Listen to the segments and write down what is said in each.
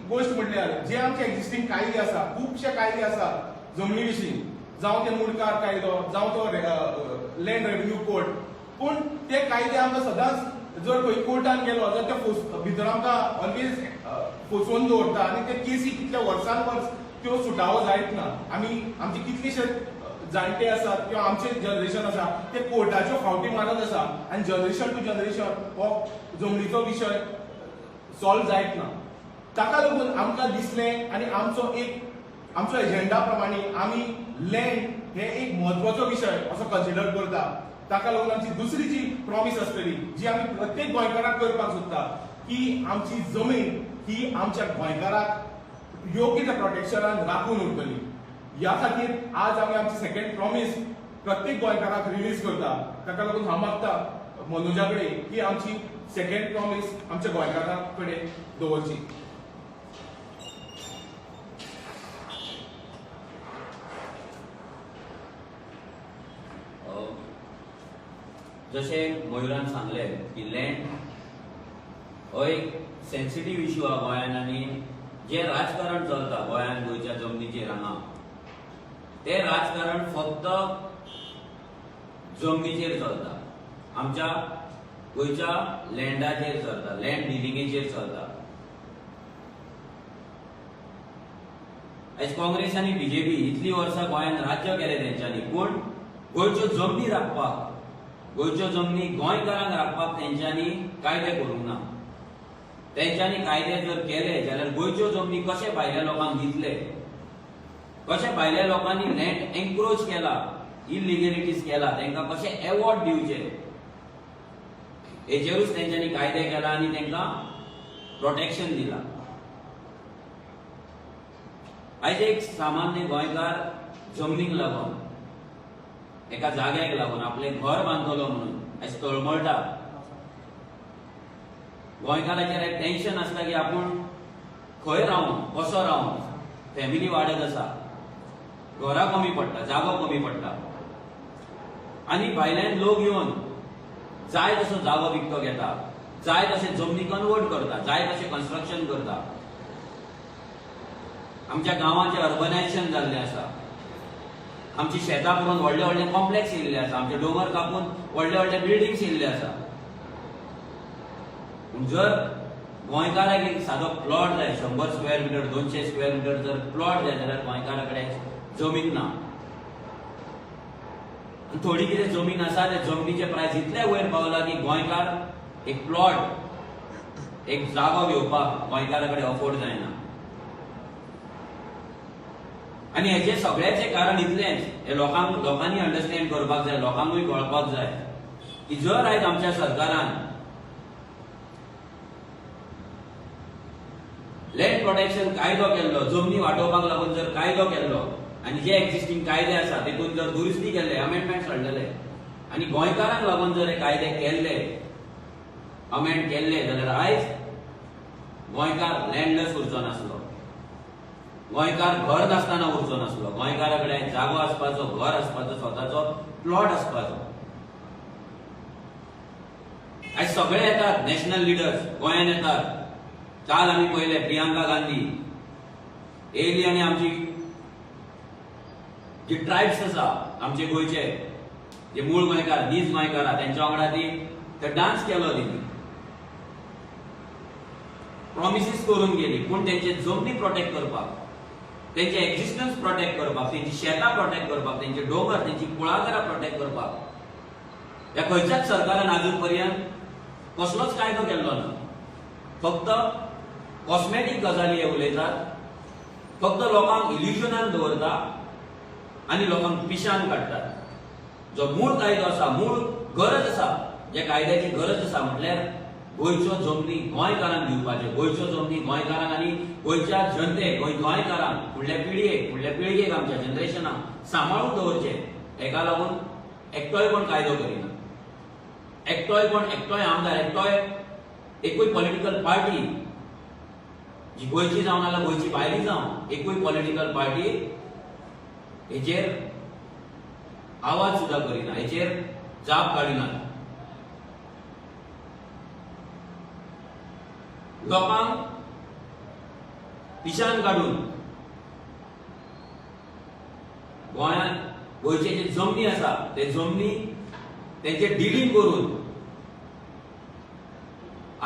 गोष्ट म्हटल्यार जे आमचे एक्झिस्टिंग कायदे आसा, खुबशे कायदे आसा जमनी विशीं, जावं ते मुडकार कायदो, जावं तो लँड रेव्हेन्यू कोड, पूण ते कायदे आमकां सदांच जर खंय कोर्टान गेलो जाल्यार ते भितर आमकां ऑलवेज फसोवन दवरता आनी ते केसी कितल्या वर्सान वर्स त्यो सुटावो जायत ना. आमचे कितलेशे जाणटे आसात किंवा आमचे जनरेशन आसा ते कोर्टाच्यो फावटी मारत आसा आनी जनरेशन टू जनरेशन हो जमनीचो विशय सॉल्व जायत ना. ताका लागून आमकां दिसलें आनी आमचो एजेंडा प्रमाणे आमी लँड हे एक म्हत्वाचो विशय असो कन्सिडर करता. ताका लागून आमची दुसरी जी प्रॉमिस आसतली जी आमी प्रत्येक गोंयकाराक करपाक सोदता की आमची जमीन ही आमच्या गोंयकाराक योग्य त्या प्रोटेक्शनान राखून उरतली. ह्या खातीर आज आमी आमची सेकंड प्रॉमिस प्रत्येक गोंयकाराक रिलीज करता. ताका लागून हांव मागता मनोजा कडेन की आमची सेकंड प्रॉमिस आमच्या गोंयकारां कडेन दवरची. जशे मयुरान सांगले की लँड हो एक सेन्सिटीव इश्यू हा गोंयान आनी जे राजकारण चलता गोंयान गोंयच्या जमनीचेर हांगा ते राजकारण फक्त जमनीचेर चलता, आमच्या गोंयच्या लँडाचेर चलता, लँड डिलिंगेचेर चलता. आयज काँग्रेस आनी बीजेपी इतली वर्सां गोंयान राज्य केलें तेंच्यांनी, पूण गोंयच्यो जमनी राखपाक, गोंयच्यो जमनी गोंयकारांक राखपाक तेंच्यांनी कायदे करूंक ना. तेंच्यांनी कायदे जर केले जाल्यार गोंयच्यो जमनी कशे भायल्या लोकांक दितले, कशे भायल्या लोकांनी लँड एन्क्रोच केला, इलिगॅलिटीज केला, तांकां कशे एवॉर्ड दिवचे हेचेरूच तेंच्यांनी कायदे केला आनी तांकां प्रोटेक्शन दिलां. आयज एक सामान्य गोंयकार जमनीक लागून, एका जाग्याक लागून आपले घर बांदतलो म्हणून आयज तळमळटा. गोंयकाराचेर एक टेन्शन आसता की आपूण खंय रावूं, कसो रावूं, फॅमिली वाडत आसा, घरां कमी पडटा, जागो कमी पडटा आनी भायल्यान लोक येवन जाय तसो जागो विकतो घेता, जाय तशे जमनी कन्वर्ट करता, जाय तशें कन्स्ट्रक्शन करता. आमच्या गांवांचें अर्बनायझेशन जाल्लें आसा, आमची शेतां करून व्हडले व्हडले कॉम्प्लेक्स येयल्ले आसा, आमचे दोंगर कापून व्हडले व्हडले बिल्डिंग्स येयल्ले आसा. पूण जर गोंयकाराक एक सादो प्लॉट जाय, 100 स्क्वेअर मिटर 200 स्क्वेअर मिटर जर प्लॉट जाय जाल्यार गोंयकारा कडेन जमीन ना. थोडी कितें जमीन आसा त्या जमनीचे प्रायस इतले वयर पावला की गोंयकार एक प्लॉट, एक जागो घेवपाक गोंयकारा कडेन अफोर्ड जायना. आनी हेचे सगळ्याचे कारण इतलेंच, हे लोकांनी अंडरस्टँड करपाक जाय, लोकांकूय कळपाक जाय की जर आयज आमच्या सरकारान लँड प्रोटेक्शन कायदो केल्लो, जमनी वांटोवपाक लागून जर कायदो केल्लो आनी जे एक्झिस्टिंग कायदे आसा तेतून जर दुरुस्ती केल्ले, अमेंडमेंट्स हाडलेले आनी गोंयकारांक लागून जर हे कायदे केल्ले, अमेंड केल्ले जाल्यार आयज गोंयकार लँडलेस उरचो नासलो, गोंयकार घर नासतना उरचो नासलो, गोंयकारा कडेन जागो आसपाचो, घर आसपाचो, स्वताचो प्लॉट आसपाचो. आयज सगळे येतात नॅशनल लिडर्स गोंयान येतात. काल आमी पळयले प्रियांका गांधी येयली आनी आमची जे ट्रायब्स आसा आमचे गोंयचे, जे मूळ गोंयकार, नीज गोंयकारा, तेंच्या वांगडा ती डान्स केलो, तेणी प्रॉमिसीस करून गेली. पूण तेंचे जमनी प्रोटेक्ट करपाक, तेंचे एक्झिस्टन्स प्रोटेक्ट करपाक, तेंची शेतां प्रोटेक्ट करपाक, तेंचे डोंगर, तेंची कुळागरां प्रोटेक्ट करपाक ह्या खंयच्याच सरकारान आजून पर्यंत कसलोच कायदो केल्लो ना. फक्त कॉस्मेटीक गजाली हे उलयतात, फक्त लोकांक इल्युजनान दवरता आनी लोकांक पिशान काडटात. जो मूळ कायदो आसा, मूळ गरज आसा, जे कायद्याची गरज आसा म्हटल्यार गोंयच्यो जमनी गोंयकारांक दिवपाच्यो, गोंयच्यो जमनी गोंयकारांक आनी गोंयच्या जनतेक, गोंयकारांक फुडल्या पिळगेक आमच्या जनरेशनाक सांबाळून दवरचे. हेका लागून एकटोय कोण कायदो करिना, एकटोय आमदार, एकटोय एकूय पॉलिटिकल पार्टी, जी गोंयची जावन नाल्यार गोंयची भायली जावन एकूय पॉलिटिकल पार्टी हेचेर आवाज सुद्धा करिना, हेचेर जाप काडिना. लोकांक पिशान काढून गोंयांत गोंयचे जे जमनी आसा ते जमनी तेंचे डिलींग करून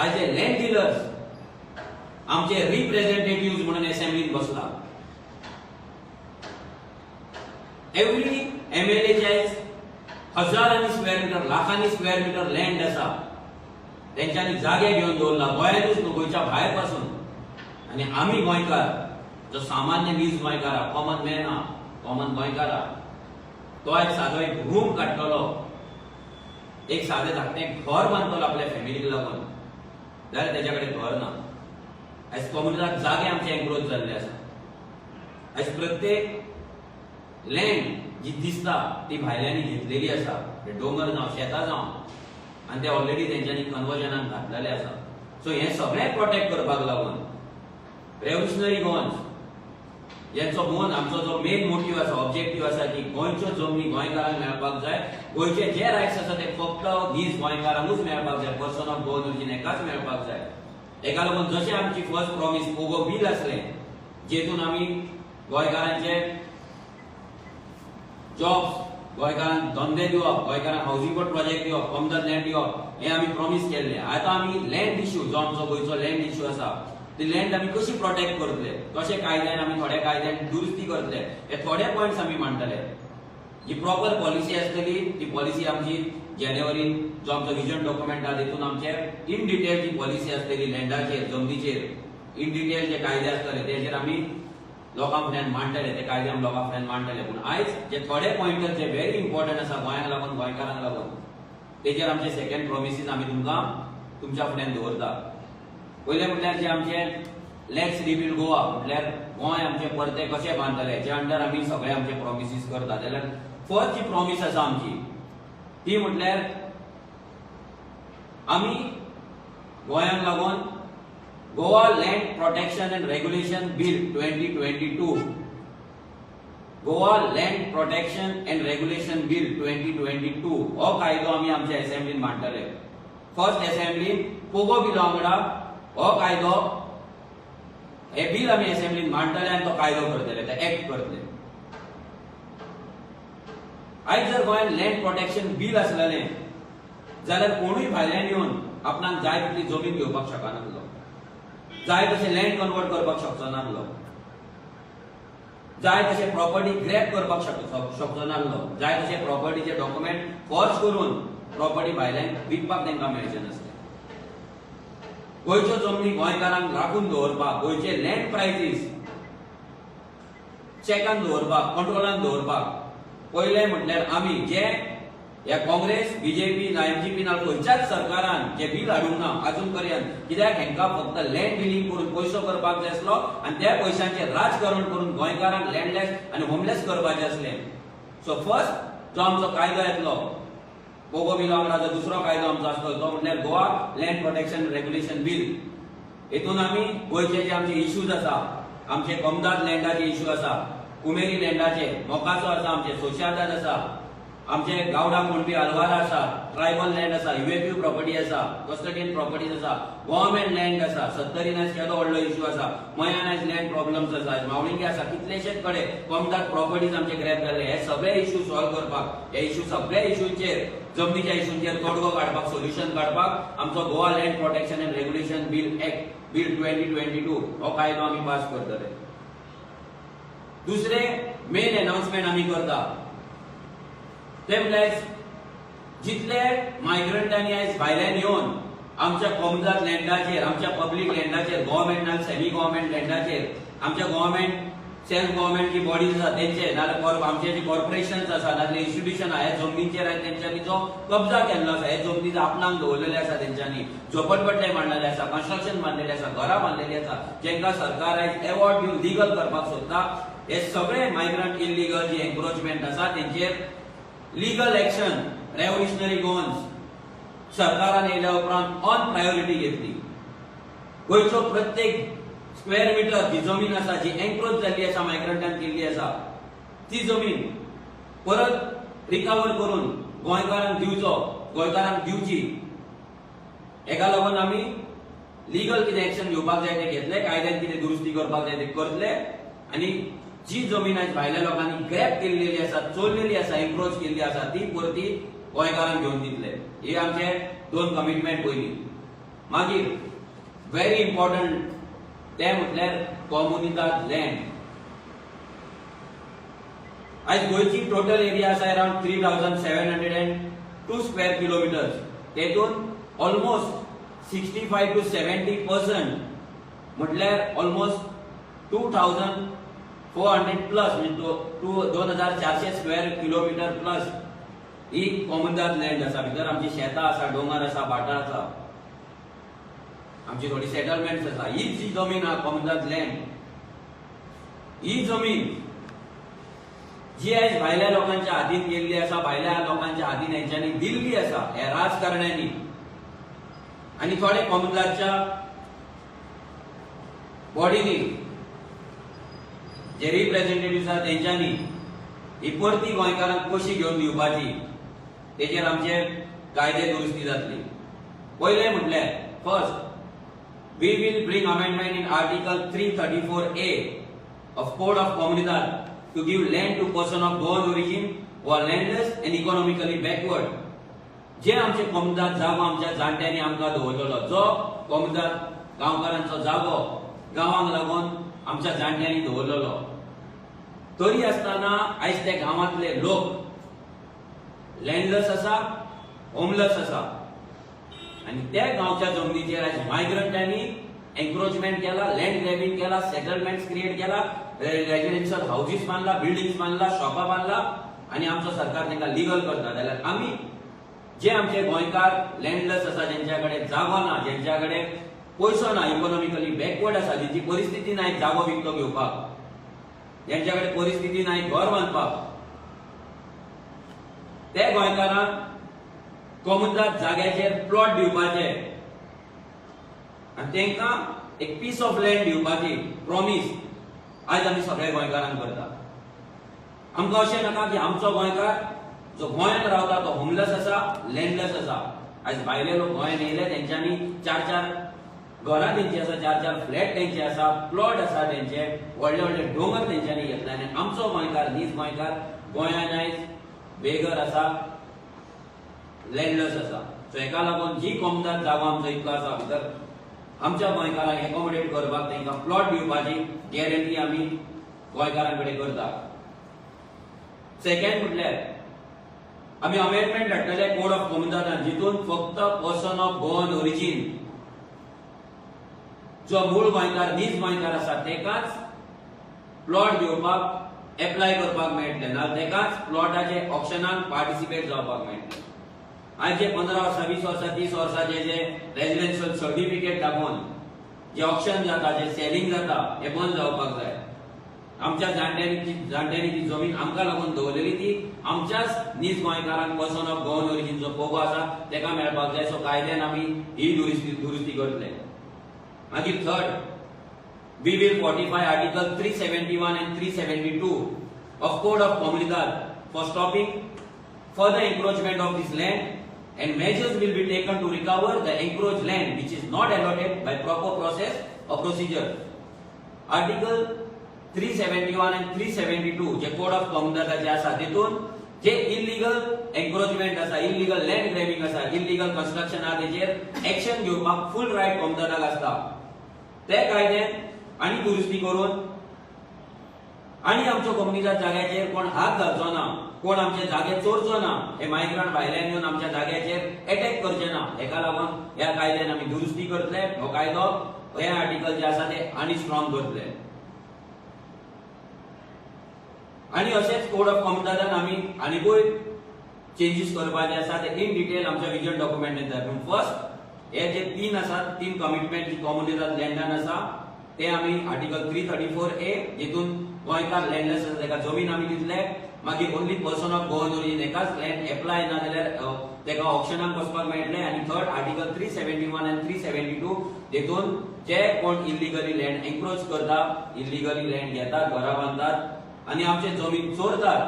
आज जे लँड डीलर्स आमचे रिप्रेझेंटेटिव्ह म्हणून असेंब्लीत बसला. एव्हरी MLA हजारांनी स्क्वेअर मिटर लाखांनी स्क्वेअर मिटर लँड आसा तेंच्यांनी जागे घेवन दवरला गोंयांतूच न्हू गोंयच्या भायर पासून. आनी आमी गोंयकार जो सामान्य वीज गोंयकार कॉमन मॅन कॉमन गोंयकार तो एक सादो एक रूम काडटलो एक सादें धाकटें घर बांदतलो आपल्या फॅमिलीक लागून जाल्यार तेच्या कडेन घर ना. आयज कम्युनिटाक जागे आमचे एन्क्रोच जाल्ले आसा. आयज प्रत्येक लँड जी दिसता ती भायल्यांनी घेतलेली आसा. ते डोंगर जावं शेतां जावं आनी ते ऑलरेडी तेंच्यांनी कन्वर्जनाक घातलेले आसा. सो हें सगळें प्रोटेक्ट करपाक लागून रेव्होल्युशनरी गोवन्स यांचो मोन आमचो जो मेन मोटीव आसा ऑब्जेक्टिव्ह आसा की गोंयच्यो जमनी गोंयकारांक मेळपाक जाय. गोंयचे जे रायट्स आसा ते फक्त नीज गोंयकारांकूच मेळपाक जाय. पर्सन ऑफ गोवन ओरिजीन एकाच मेळपाक जाय. एका लागून जशें आमची फर्स्ट प्रॉमिस पोगो बील आसलें जेतून आमी गोंयकारांचे जॉब्स गोंयकारांक धंदे दिवप गोंयकारांक हावजींग बोर्ड प्रोजेक्ट दिवप कमदार लँड दिवप हें आमी प्रॉमिस केल्लें. आतां आमी लँड इश्यू जो आमचो गोंयचो लँड इश्यू आसा ती लँड आमी कशी प्रोटेक्ट करतले कशे कायद्यान आमी थोड्या कायद्यान दुरुस्ती करतले हे थोडे पॉयंट्स आमी मांडटले. जी प्रॉपर पॉलिसी आसतली ती पॉलिसी आमची जानेवारीन जो आमचो विजन डॉक्युमेंट आहा तितून आमचे इन डिटेल जी पॉलिसी आसतली लँडाचेर जमनीचेर इन डिटेल जे कायदे आसतले तेजेर आमी लोकां फुड्यान मांडटले. ते कायदे आमी लोकां फुड्यान मांडटले. पूण आयज जे थोडे पॉयंटर जे व्हेरी इम्पॉर्टंट आसा गोंयांक लागून गोंयकारांक लागून तेजेर आमचे सेकंड प्रॉमिसीस आमी तुमकां तुमच्या फुड्यान दवरता. पयले म्हटल्यार जे आमचे लेट्स रिबिल्ड गोवा म्हटल्यार गोंय आमचे परते कशे बांदतले जे अंडर आमी सगळे आमचे प्रॉमिसीस करता. जाल्यार फर्स्ट जी प्रॉमिस आसा आमची ती म्हटल्यार आमी गोंयांक लागून Goa land protection end regulation bill 2022 Goa land protection end regulation bill 2022 हो कायदो आमी आमच्या असेंब्लीन मांडटले. फर्स्ट असेंब्लीन पोगो बिला वांगडा हो कायदो हे बिल आमी असेंब्लीन मांडटले आनी तो कायदो करतले ते एक्ट करतले. आयज जर गोंयांत लँड प्रोटेक्शन बिल आसलेलें जाल्यार कोणूय भायल्यान येवन आपणाक जाय तितली जमीन घेवपाक शकनासलो. जाय तशें लँड कन्वर्ट करपाक शकचो नासलो. जाय तशें प्रॉपर्टी ग्रॅब करपाक शकचो नासलो. जाय तशें प्रॉपर्टीचे डॉक्युमेंट फॉर्ज करून प्रॉपर्टी भायल्यांक विकपाक तांकां मेळचें नासलें. गोंयच्यो जमनी गोंयकारांक राखून दवरपाक गोंयचे लँड प्रायसीस चॅकान दवरपाक कंट्रोलान दवरपाक पयलें म्हटल्यार आमी जे ह्या काँग्रेस बीजेपी एनसीपी ना खंयच्याच सरकारान जे बील हाडूंक ना अजून पर्यंत. कित्याक हेंकां फक्त लँड डिलींग करून पयसो करपाक जाय आसलो आनी त्या पयशांचेर राजकारण करून गोंयकारांक लँडलेस आनी होमलेस करपाचें आसलें. सो फर्स्ट जो आमचो कायदो येतलो पोगो बिला वांगडा जो दुसरो कायदो आमचो आसतलो तो म्हटल्यार Goa land protection regulation bill. हेतून आमी गोंयचे जे आमचे इश्यूज आसा आमचे कमदाद लँडाचे इश्यू आसा कुमेरी लँडाचे मोकाचो आसा आमचे सोशादाद आसा आमचे गावडा कोणबी आलवारा आसा ट्रायबल लँड आसा युएपीयू प्रॉपर्टी आसा कस्टडियन प्रॉपर्टीज आसा गव्हर्नमेंट लँड आसा 70 आयज केदो व्हडलो इश्यू आसा मयान आयज लँड प्रॉब्लम्स आसा मावळिंगे आसा कितलेशेच कडे कमदाद प्रॉपर्टीज आमचे ग्रॅब जाल्ले. हे सगळे इश्यू सॉल्व करपाक हे इश्यू सगळे इश्यूचेर जमनीच्या इश्यूंचेर तोडगो काडपाक सोल्युशन काडपाक आमचो Goa land protection end regulation bill act bill 2022 हो कायदो आमी पास करतले. दुसरे मेन अनाउन्समेंट आमी करता ते म्हटल्यार जितले मायग्रंटांनी आयज भायल्यान येवन आमच्या कमदाद लँडाचेर आमच्या पब्लीक लँडाचेर गव्हर्नमेंट ना सेमी गव्हर्नमेंट लँडाचेर आमच्या गव्हर्नमेंट सेल्फ गव्हर्नमेंट जी बॉडीज आसा तेंचे नाल्यार आमचे जे कॉर्पोरेशन्स आसा नाल्यार इन्स्टिट्यूशन आहा हे जमनीचेर तेंच्यांनी जो कब्जा केल्लो आसा हे जमनी आपणाक दवरलेले आसा तेंच्यांनी झोपडपट्टे बांदलेले आसा कन्स्ट्रक्शन बांदलेले आसा घरां बांदलेली आसा जेंकां सरकार आयज एवॉर्ड दिवन लिगल करपाक सोदता. हे सगळे मायग्रंट इल्लीगल जी एन्क्रोचमेंट आसा तेंचेर लीगल एक्शन रेव्होल्युशनरी गोवन्स सरकारान येयल्या उपरांत ऑन प्रायोरिटी घेतली. गोंयचो प्रत्येक स्क्वेअर मिटर जी जमीन आसा जी एन्क्रोच जाल्ली आसा मायग्रंटान केल्ली आसा ती जमीन परत रिकवर करून गोंयकारांक दिवचो गोंयकारांक दिवची. हेका लागून आमी लिगल कितें एक्शन घेवपाक जाय ते घेतले, कायद्यान कितें दुरुस्ती करपाक जाय ते करतले आणि जी जमीन आज भायल्या लोकांनी ग्रॅब केल्लेली आसा, चोरलेली आसा, एन्क्रोच केल्ली आसा ती परती गोंयकारांक घेवन दितले. हे आमचे 2 कमिटमेंट पयली. मागीर व्हेरी इम्पॉर्टंट ते म्हटल्यार कॉम्युनिदाद लँड. आज गोंयची टोटल एरिया आसा अराउंड 3702 स्क्वेअर किलोमीटर्स. तेतून ऑलमोस्ट 65 to 70% म्हटल्यार ऑलमोस्ट 2400 प्लस म्हणजे 2400 स्क्वेअर किलोमीटर प्लस ही कॉम्युनिदाद लँड आसा. भितर आमची शेतां आसा, डोंगर आसा, भाटां आसा, आमची थोडी सेटलमेंट्स आसा. ही जी जमीन आहा कॉम्युनिदाद लँड, ही जमीन जी आज भायल्या लोकांच्या हातीन गेल्ली आसा, भायल्या लोकांच्या हातीन हेंच्यांनी दिल्ली आसा ह्या राजकारण्यांनी आणि थोडे कॉम्युनिदादच्या बॉडीनी जे रिप्रेझेंटेटिव्ह आसा तेंच्यांनी ही परती गोंयकारांक कशी घेवन दिवपाची तेजेर आमचे कायदे दुरुस्ती जातली. पहिले म्हटल्यार first we will bring amendment in article 334A of Code of Comunidad to give land to person of born origin who are landless and economically backward. जे आमचे कॉम्युनिदाद जागो आमच्या जाणट्यांनी आमकां दवरलेलो, जो कॉम्युनिदाद गांवकारांचो जागो गांवांक लागून आमच्या जाणट्यांनी दवरलेलो, तरी आसतना आयज ते गांवांतले लोक लँडलेस आसा, होमलेस आसा आणि त्या गांवच्या जमनीचेर आज मायग्रंटांनी एन्क्रोचमेंट केला, लँड ग्रॅबिंग केला, सेटलमेंट्स क्रिएट केला, रेजिडेन्शियल हाऊसेस बांधला, बिल्डिंग्स बांधला, शॉपा बांधला आणि आमचो सरकार तांकां लीगल करता. जाल्यार आमी जे आमचे गोंयकार लँडलेस आसा, ज्यांच्याकडे जागो ना, ज्यांच्याकडे पयसो ना, इकॉनॉमिकली बॅकवर्ड आसा, ज्यांची परिस्थिती नाही जागो विकतो घेवपाक, ज्यांच्याकडे परिस्थिती नाही घर बांदपाक, ते गोंयकारांक कॉम्युनिदाद जाग्याचेर प्लॉट दिवपाचे आणि तांकां एक पीस ऑफ लँड दिवपाची प्रॉमिस आज आमी सगळ्या गोंयकारांक करता. आमकां अशें नाका की आमचो गोंयकार जो गोंयांत रावता तो होमलेस आसा, लँडलेस आसा. आज भायले लोक गोंयांत येयले, तेंच्यांनी 4-4 घरां तेंची आसा, 4-4 फ्लॅट तेंचे आसा, प्लॉट आसा तेंचे, व्हडले व्हडले डोंगर तेंच्यांनी घेतले आनी आमचो गोंयकार, नीज गोंयकार गोंयांत आयज बेगर आसा, लँडलेस आसा. सो हेका लागून जी कॉम्युनिदाद जागो आमचो इतलो आसा भितर आमच्या गोंयकारांक एकोमोडेट करपाक तांकां प्लॉट दिवपाची गॅरंटी आमी गोंयकारां कडेन करता. सेकंड म्हटल्यार आमी अमेंडमेंट हाडटले कोड ऑफ कॉम्युनिदादान, जितून फक्त पर्सन ऑफ बोर्न ओरिजिन जो मूळ गोंयकार, नीज गोंयकार आसा तेकाच प्लॉट दिवपाक एप्लाय करपाक मेळटले, ना तेकाच प्लॉटाचे ऑक्शनान पार्टिसिपेट जावपाक मेळटले. आज जे 15 वर्सां, 20 वर्सां, 30 वर्सांचे जे रेजिडेन्शियल सर्टिफिकेट दाखोवन जे ऑक्शन जाता, जे सेलिंग जाता, हे बंद जावपाक जाय. आमच्या जाणट्यांनी ती जमीन आमकां लागून दवरलेली ती आमच्याच नीज गोंयकारांक पर्सन ऑफ गोवन ओरिजिन जो फोगो आसा तेका मेळपाक जाय. सो कायद्यान आमी ही दुरुस्ती करतले. मागीर third we will fortify article 371 and 372 of Code of Comunidad for stopping further encroachment of this land, and measures will be taken to recover the encroached land which is not allotted by proper process or procedure. Article 371 and 372 जे code of कॉम्युनिदादाचे आसा तेतून जे illegal encroachment आसा, illegal land grabbing आसा, illegal construction आसा तेजेर action घेवपाक फुल right कॉम्युनिदादाक आसता. ते कायद्यान आनी दुरुस्ती करून आनी आमच्या कॉम्युनिदाद जाग्याचेर कोण हात घालचो ना, कोण आमचे जागे चोरचो ना, हे मायग्रंट भायल्यान येवन आमच्या जाग्याचेर अटॅक करचे ना. हेका लागून ह्या कायद्यान आमी दुरुस्ती करतले. हो कायदो, हे आर्टिकल जे आसा ते आनी स्ट्रॉंग करतले. आणि अशेंच कोड ऑफ कॉम्युनिदादान आमी आनीकूय चेंजीस करपाचे आसा ते इन डिटेल आमच्या विजन डॉक्युमेंटान जाय. फर्स्ट हे जे 3 आसात, 3 कमिटमेंट जी कॉम्युनिदाद लँडान आसा ते आमी आर्टिकल 334A जितून गोंयकार लँडलेस आसा तेका जमीन आमी दितले. मागीर only person of Goan origin एकाच लँड एप्लाय ना जाल्यार तेका ऑक्शनाक वचपाक मेळटले. आनी थर्ड आर्टिकल 371 and 372 जेतून जे कोण इल्लीगली लँड एन्क्रोच करता, इल्लीगली लँड घेतात, घरां बांदतात आनी आमचे जमीन चोरतात,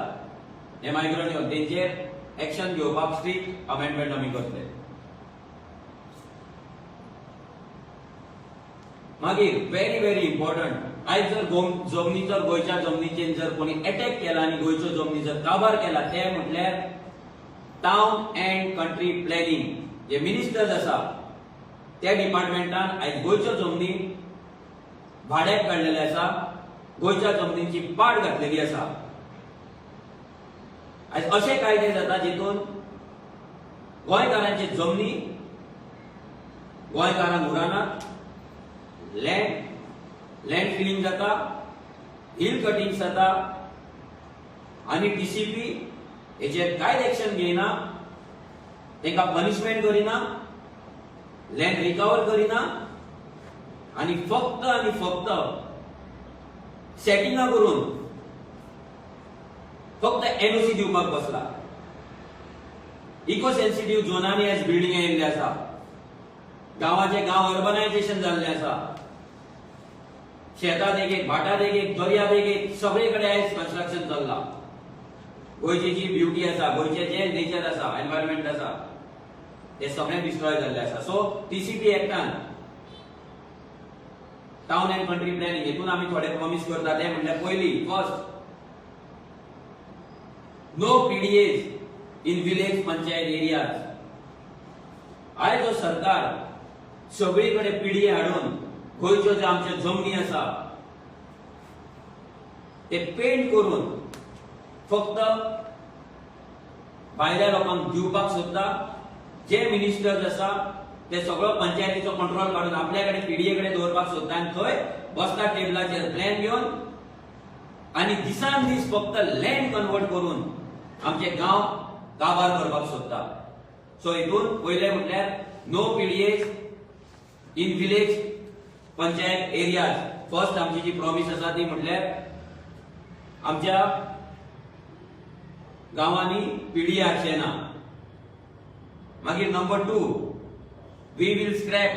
हे मायग्रंट येवन तेंचेर एक्शन घेवपाक स्ट्रिक्ट अमेंडमेंट आमी करतले. मागीर व्हेरी व्हेरी इम्पॉर्टंट आयज जर जमनी जर गोंयच्या जमनीचेर जर कोणी अटॅक केला आनी गोंयच्यो जमनी जर काबार केला ते म्हटल्यार टाउन अँड कंट्री प्लॅनिंग जे मिनिस्टर्स आसा त्या डिपार्टमेंटान आयज गोंयच्यो जमनी भाड्याक काडलेले आसा गोंयच्या जमनींची पाड घातलेली आसा आयज असे कायदे जाता जितून गोंयकारांचे जमनी गोंयकारांक उरानात लँड फिलिंग जाता हिल कटिंग जाता आनी टीसीपी हेचेर कांयच एक्शन घेयना तांकां पनिशमेंट करिना लँड रिकवर करिना आनी फक्त सेटिंगां करून फक्त एनओसी दिवपाक बसला इको सेन्सिटिव्ह झोनांनी आयज बिल्डिंग येयल्ले आसा गांवाचे गांव अर्बनायझेशन जाल्ले आसा शेतात एक भाटात एक दर्यात एक सगळे कडेन आयज कन्स्ट्रक्शन चल्ला गोंयची जी ब्युटी आसा गोंयचे जे नेचर आसा एनवायरमेंट आसा ते सगळे डिस्ट्रॉय जाल्ले आसा सो टीसीपी एक्टान टाउन अँड कंट्री प्लॅनिंग हेतून आमी थोडे प्रॉमिस करता ते म्हणल्यार पयली first no PDS in village panchayat areas आयज जो सरकार सगळीकडे पीडीए हाडून गोंयच्यो ज्यो आमच्यो जमनी आसा ते पेंट करून फक्त भायल्या लोकांक दिवपाक सोदता जे मिनिस्टर्स आसा ते सगळो पंचायतीचो कंट्रोल काढून आपल्या कडेन पीडीए कडेन दवरपाक सोदता आनी थंय बसता टेबलाचेर प्लॅन घेवन आनी दिसान दीस फक्त लँड कन्वर्ट करून आमचे गांव काबार करपाक सोदता सो हितून पयले म्हटल्यार no PDS in village panchayat areas first आमची जी प्रॉमिस आसा ती म्हटल्यार आमच्या गांवांनी पीडीए हाडचे ना मागीर number 2 we will scrap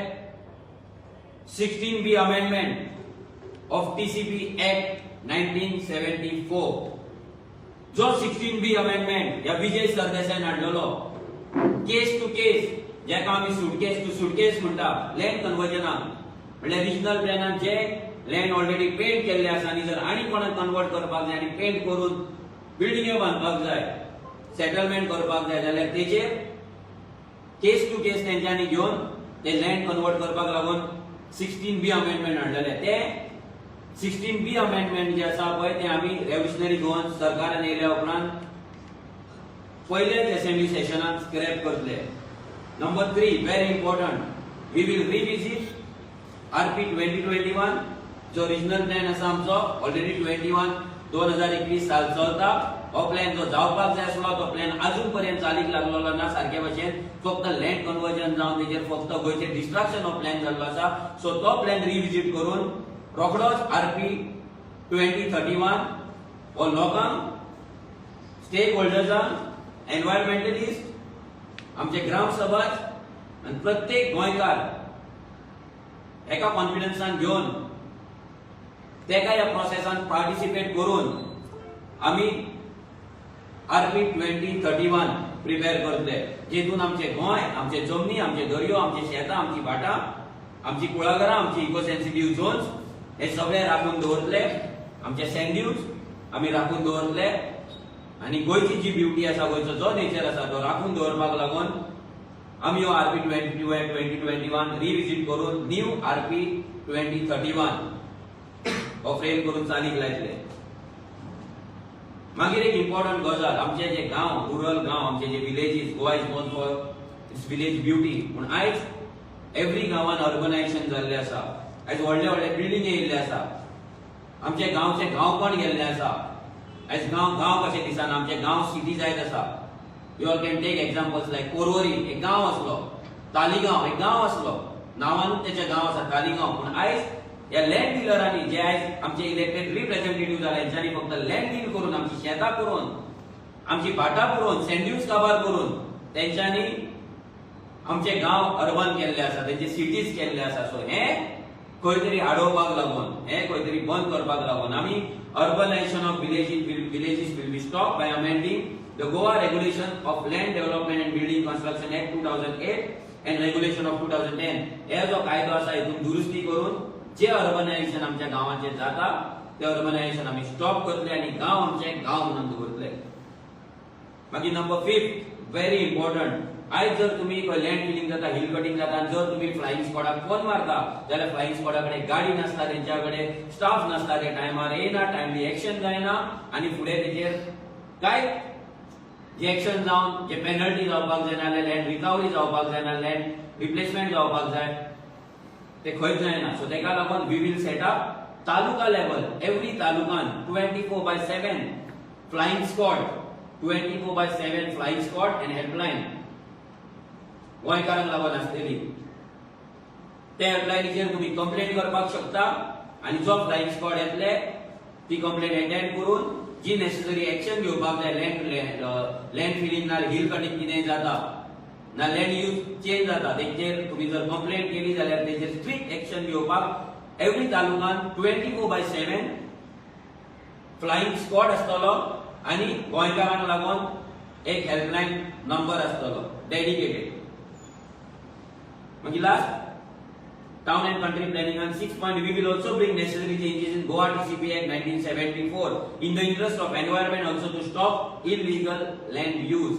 16B amendment of TCP act 1974 जो 16B अमेंडमेंट या विजय सरदेसाईन हाडलेलो केस टू केस जेका आमी सुटकेस टू सुटकेस म्हणटा लँड कन्वर्जनाक म्हणजे रिजनल प्लॅनान जे लँड ऑलरेडी पेंट केल्ले आसा आनी जर आनी कोणाक कन्वर्ट करपाक जाय आनी पेंट करून बिल्डिंग्यो बांदपाक जाय सेटलमेंट करपाक जाय जाल्यार तेचेर केस टू केस तेंच्यांनी घेवन ते लँड कन्वर्ट करपाक लागून 16B अमेंडमेंट हाडलेले ते 16B अमेंडमेंट जे आसा पळय ते आमी रेव्होल्युशनरी गोवन सरकारान येयल्या उपरांत पयलेच असेंब्ली सेशनान स्क्रॅप करतले number 3 very important we will revisit RP 2021 जो रिजनल प्लॅन आसा आमचो ऑलरेडी 2021 साल चलता हो प्लॅन जो जावपाक जाय आसलो तो प्लॅन अजून पर्यंत चालीक लागलेलो ना सारके भशेन फक्त लँड कन्वर्जन जावन तेचेर फक्त गोंयचे डिस्ट्रक्शन हो प्लॅन जाल्लो आसा सो तो प्लॅन रिविजिट करून रोखडोच आरपी 2031 हो लोकांक स्टेक होल्डर्सांक एनवायरमेंटलिस्ट आमचे ग्राम सभाज आनी प्रत्येक गोंयकार एका कॉन्फिडन्सान घेवन तेका ह्या प्रोसेसान पार्टिसिपेट करून आमी आरपी 2031 प्रिपेअर करतले जेतून आमचे गोंय आमचे जमनी आमचे दर्यो आमचे शेतां आमची भाटां आमची कुळागरां आमची इको सेन्सिटिव्ह झोन्स हे सगळे राखून दवरतले आमचे सँड ड्यूज आमी राखून दवरतले आनी गोंयची जी ब्युटी आसा गोंयचो जो नेचर आसा तो राखून दवरपाक लागून आमी हो आरपी 2021 रिविजिट करून न्यू आरपी 2031 हो फ्रेम करून चालीक लायतले मागीर एक इम्पॉर्टंट गजाल आमचे जे गांव रुरल गांव आमचे जे villages Goa is non for its village beauty पूण आयज एव्हरी गांवान अर्बनायझेशन जाल्ले आसा आयज व्हडले व्हडले बिल्डिंगे येयल्ले आसा आमचे गांवचे गांवपण गेल्ले आसा आयज गांव कशे दिसना आमचे गांव सिटी जायत आसा you all can take examples like कोरवरी एक गांव आसलो तालिगांव एक गांव आसलो नांवानूच तेचे गांव आसा तालिगांव पूण आयज ह्या लँड डिलरांनी जे आयज आमचे इलेक्टेड रिप्रेझेंटेटिव्ह जाला हेंच्यांनी फक्त लँड डील करून आमची शेतां करून आमची भाटां करून सँड्यूज काबार करून तेंच्यांनी आमचे गांव अर्बन केल्ले आसा तेंचे सिटीज केल्ले आसा सो हे खंय तरी आडोवपाक लागून हे खंय तरी बंद करपाक लागून आमी urbanisation of villages will be stopped by amending the Goa Regulation of Land Development and Building Construction Act 2008 and Regulation of 2010 हे जो कायदो आसा हितून दुरुस्ती करून जे अर्बनायझेशन आमच्या गावांचे जाता ते अर्बनायझेशन आम्ही स्टॉप करतले आणि गाव आमचे गाव म्हणून दवरतले. मागीर नंबर 5 व्हेरी इम्पॉर्टंट. आयज जर तुम्ही लँड फिलिंग जाता, हिल कटिंग जाता, जर तुम्ही फ्लाइंग स्क्वॉडाक फोन मारता जाल्यार फ्लाइंग स्क्वॉडाकडे गाडी नासता, त्यांच्याकडे स्टाफ नासता, ते टायमार येना, टायमली एक्शन जायना आणि फुडें तेजेर काय जे एक्शन जावन जे पेनल्टी जावपाक जाय नाल्यार लँड रिकवरी जावपाक जाय नाल्यार लँड रिप्लेसमेंट जावपाक जाय ते खंयच जायना. सो तेका लागून we will set up taluka level every तालुकान 24/7 flying squad, 24/7 flying squad and helpline गोंयकारांक लागून आसतली. त्या हेल्पलायनीचेर तुम्ही कंप्लेंट करपाक शकता आणि जो फ्लाइंग स्क्वॉड येतले ती कंप्लेंट अटेंड करून जी नेसेसरी एक्शन घेवपाक जाय, लँड फिलिंग ना हिल कटिंग कितें जाता ना लँड यूज चेंज जाता तेचेर तुम्ही जर कंप्लेंट केली जाल्यार तेचेर स्ट्रिक्ट एक्शन घेवपाक एवरी तालुकान 24/7 फ्लाइंग स्क्वॉड आसतलो आणि गोंयकारांक लागून एक हेल्पलाइन नंबर आसतलो डेडिकेटेड. मागीर last Town and country planning on 6 point, we will also bring necessary changes in Goa TCP Act 1974 in the interest of environment also to stop illegal land use.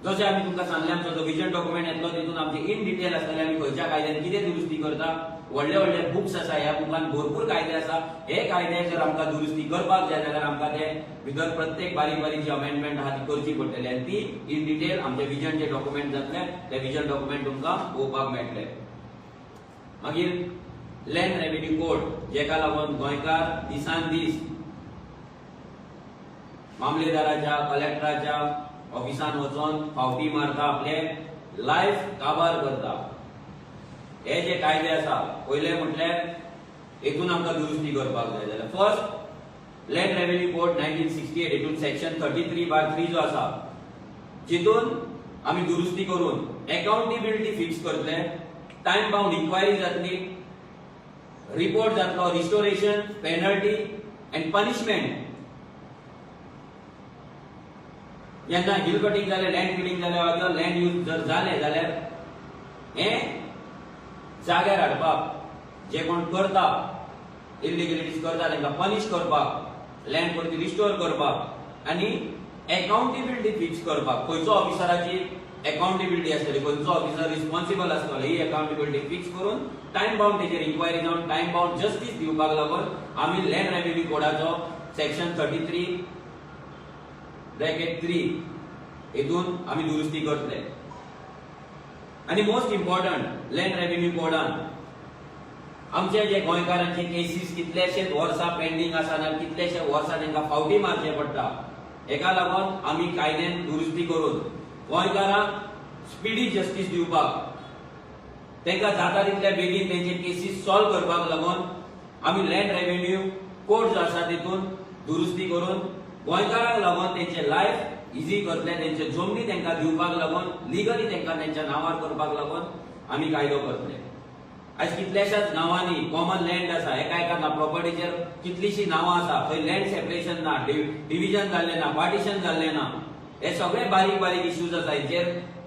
जसे आम्ही तुमका सांगले आमचो जो vision document येतलो तितून आमचे इन डिटेल आसतले आम्ही खंयच्या कायद्यान कितें दुरुस्ती करता. व्हडले व्हडले बुक्स आसा, ह्या बुकान भरपूर कायदे आसा. हे कायदे जर आमकां दुरुस्ती करपाक जाय जाल्यार आमकां ते भितर प्रत्येक बारीक बारीक जी अमेंडमेंट आहा ती करची पडटली आणि ती इन डिटेल आमचे विजन जे डॉक्युमेंट जातले ते विजन डॉक्युमेंट तुमकां पळोवपाक मेळटले. मागीर लँड रेव्हेन्यू कोड जेका लागून गोंयकार दिसान दीस मामलेदाराच्या कलेक्टराच्या ऑफिसान वचून फावटी मारता, आपले लायफ काबार करता. हे जे कायदे आसा पहिले म्हटल्यार हेतून आमकां दुरुस्ती करपाक जाय जाल्यार फर्स्ट लँड रेव्हेन्यू कोड 1968 हेतून सेक्शन 33/3 जो आसा जितून आमी दुरुस्ती करून अकाउंटेबिलिटी फिक्स करतले, टाइम बाउंड इन्क्वायरी जातली, रिपोर्ट जातलो, रिस्टोरेशन, पेनल्टी एंड पनिशमेंट. जेन्ना हिल कटिंग जाले, लँड फिलिंग जाले वा लँड यूज जर जाले जाल्यार हे जाग्यार हाडपाक जे कोण करता इलिगलिटीज करता तांकां पनिश करपाक, लँड परती रिस्टोर करपाक आणि अकाउंटेबिलिटी फिक्स करपाक. खंयचो ऑफिसराची अकाउंटेबिलिटी आसतली, खंयचो ऑफिसर रिस्पॉन्सिबल आसतलो ही अकाउंटेबिलिटी फिक्स करून टाइम बाउंड तेचेर इन्क्वायरी जावन टाइम बाउंड जस्टीस दिवपाक लागून आमी लँड रेव्हेन्यू कोडाचो सेक्शन 33(3) हेतून आमी दुरुस्ती करतले. आणि most important land revenue codon आमचे जे गोंयकारांचे केसीस कितलेशेच वर्सां पेंडिंग आसा ना कितलेशे वर्सां तांकां फावटी मारचे पडटा. हेका लागून आमी कायद्यान दुरुस्ती करून गोंयकारांक स्पिडी जस्टीस दिवपाक, तांकां जाता तितले बेगीन तेंचे केसीस सॉल्व करपाक लागून आमी लँड रेव्हेन्यू कोड जो आसा तितून दुरुस्ती करून गोंयकारांक लागून तेंचे लायफ इजी करतले, तेंचे जमनी तांकां दिवपाक लागून लिगली तांकां तेंच्या नांवार करपाक लागून आमी कायदो करतले. आज कितल्याशाच नावांनी कॉमन लँड आसा, एका एका प्रॉपर्टीचेर कितलीशी नावां आसा, थंय लँड सेपरेशन ना, डिव्हिजन जाल्ले ना, पार्टिशन जाल्ले ना. हे सगळे बारीक बारीक इश्यूज आसा, हेचेर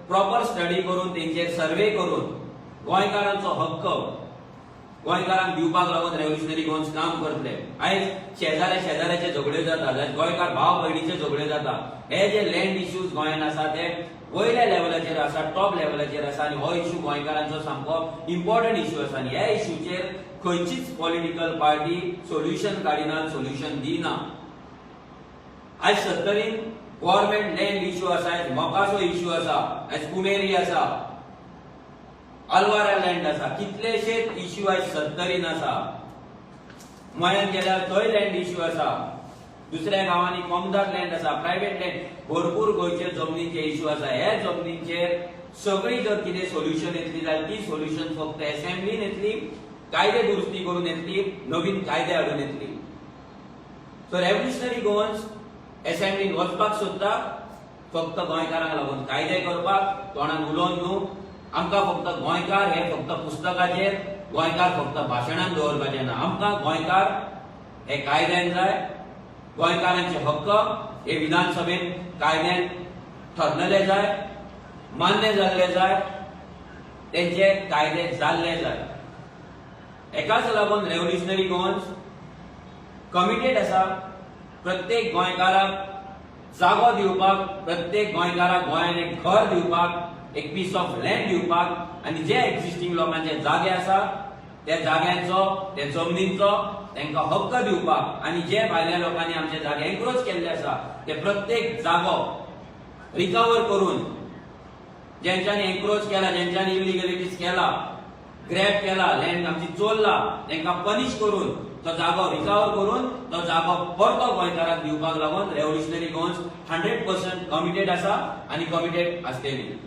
प्रॉपर स्टडी करून तेंचेर सर्वे करून गोंयकारांचो हक्क गोंयकारांक दिवपाक लागून रेव्होल्युशनरी गोवन्स काम करतले. आयज शेजाऱ्याचे झगडे जाता, गोंयकार भाव भयणीचे झगडे जाता. हे जे लँड इश्यूज गोंयान आसा ते वयल्या लेवलाचेर आसा, टॉप लेवलाचेर आसा आणि हो इश्यू गोंयकारांचो सामको इम्पॉर्टंट इश्यू आसा आणि ह्या इश्यूचेर खंयचीच पॉलिटिकल पार्टी सोल्युशन काडिना, सोल्युशन दिना. आज सत्तरीन गव्हर्नमेंट लँड इश्यू आसा, मोकाचो इश्यू आसा, आज कुमेरी आसा, अलवारा लँड आसा, कितलेशेच इश्यू आज सत्तरीन आसा. मयान गेल्यार थंय लँड इश्यू आसा, दुसऱ्या गावांनी कॉमदार लँड आसा, प्रायव्हेट लँड, भरपूर गोंयचे जमनीचे इश्यू आसा. हे जमनीचेर सगळी जर कितें सोल्युशन येतली जाल्यार ती सोल्युशन फक्त असेंब्लीन येतली, कायदे दुरुस्ती करून येतली, नवीन कायदे हाडून येतली. सो रेव्होल्युशनरी गोवन्स असेंब्लीन वचपाक सोदता फक्त गोंयकारांक लागून कायदे करपाक, तोंडान उलोवन न्हू. आमकां फक्त गोंयकार हे फक्त पुस्तकाचेर, गोंयकार फक्त भाशणान दवरपाचे ना. आमकां गोंयकार हे कायद्यान जाय, गोंयकारांचे हक्क हे विधानसभेन कायद्यान ठरलेले जाय, मान्य जाल्ले जाय, तेंचे कायदे जाल्ले जाय. एकाच लागून रेव्होल्युशनरी गोवन्स कमिटेड आसा प्रत्येक गोंयकाराक जागो दिवपाक, प्रत्येक गोंयकाराक गोंयान एक घर दिवपाक, एक पीस ऑफ लँड दिवपाक आनी जे एक्झिस्टिंग लोकांचे जागे आसा त्या जाग्यांचो, त्या जमनींचो तांकां हक्क दिवपाक आनी जे भायल्या लोकांनी आमचे जागे एन्क्रोच केल्ले आसा ते प्रत्येक जागो रिकवर करून ज्यांच्यानी एन्क्रोच केला, ज्यांच्यानी इलिगलिटीज केला, ग्रॅब केला, लँड आमची चोरला, तांकां पनिश करून तो जागो रिकवर करून तो जागो परतो गोंयकाराक दिवपाक लागून रेव्होल्युशनरी गोवन्स 100% कमिटेड आसा आनी कमिटेड आसतली.